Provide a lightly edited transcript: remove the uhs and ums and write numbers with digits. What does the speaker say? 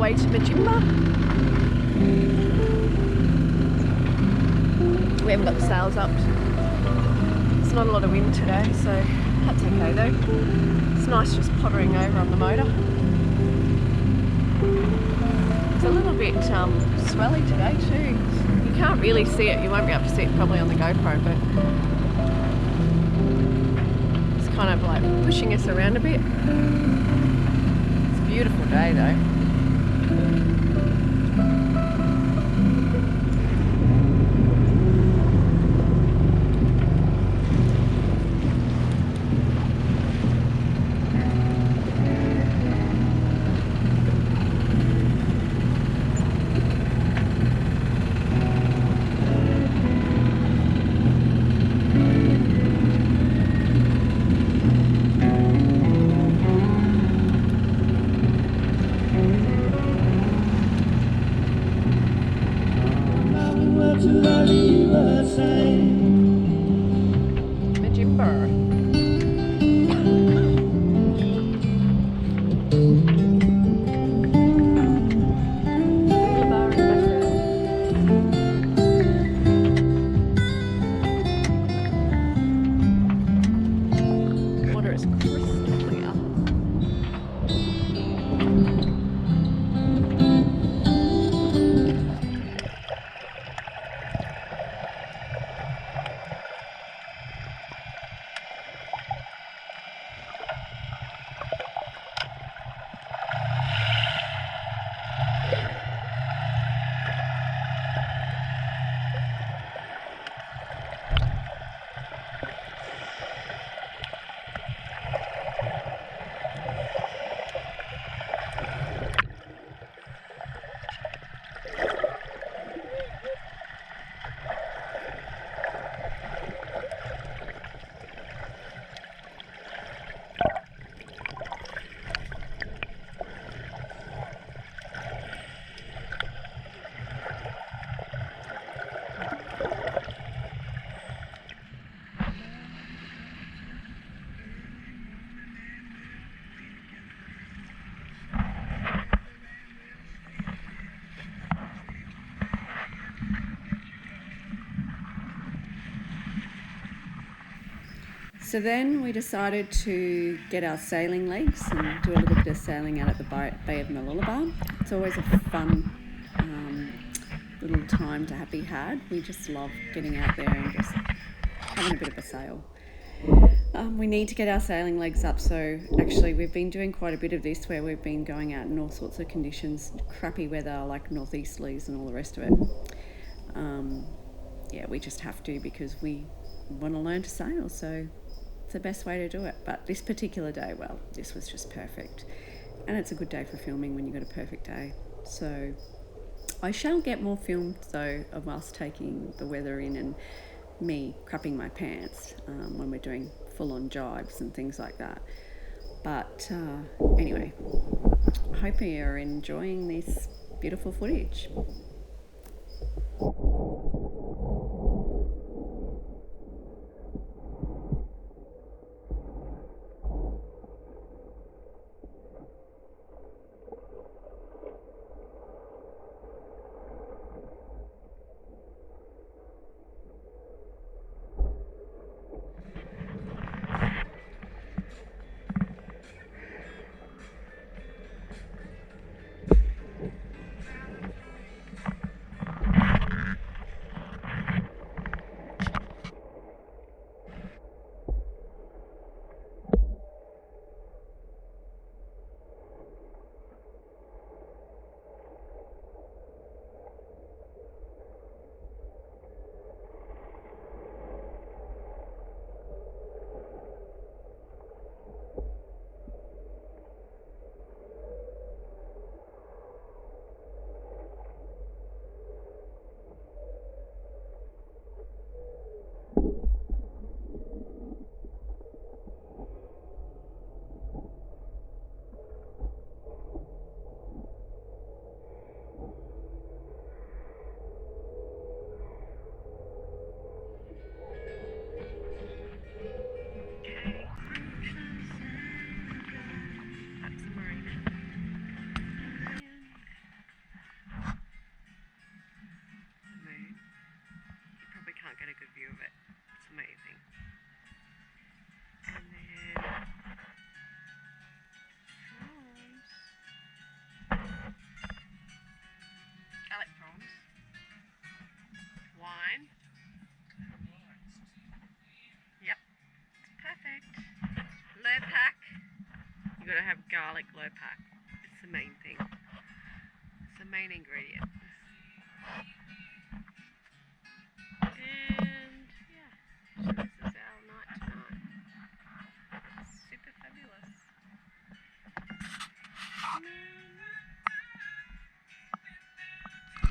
way to MUDJIMBA. We haven't got the sails up. There's not a lot of wind today, so that's okay though. It's nice just pottering over on the motor. It's a little bit swelly today too. You can't really see it. You won't be able to see it probably on the GoPro, but it's kind of like pushing us around a bit. It's a beautiful day though. So then we decided to get our sailing legs and do a little bit of sailing out at the Bay of Mooloolaba. It's always a fun little time to be had. We just love getting out there and just having a bit of a sail. We need to get our sailing legs up, so actually we've been doing quite a bit of this where we've been going out in all sorts of conditions, crappy weather like northeasterlies and all the rest of it. Yeah, we just have to because we want to learn to sail, so it's the best way to do it. But this particular day, well, this was just perfect. And it's a good day for filming when you've got a perfect day. So I shall get more filmed though of us taking the weather in and me crapping my pants when we're doing full-on jibes and things like that. But anyway, I hope you're enjoying this beautiful footage. garlic glow pack. It's the main thing. It's the main ingredient.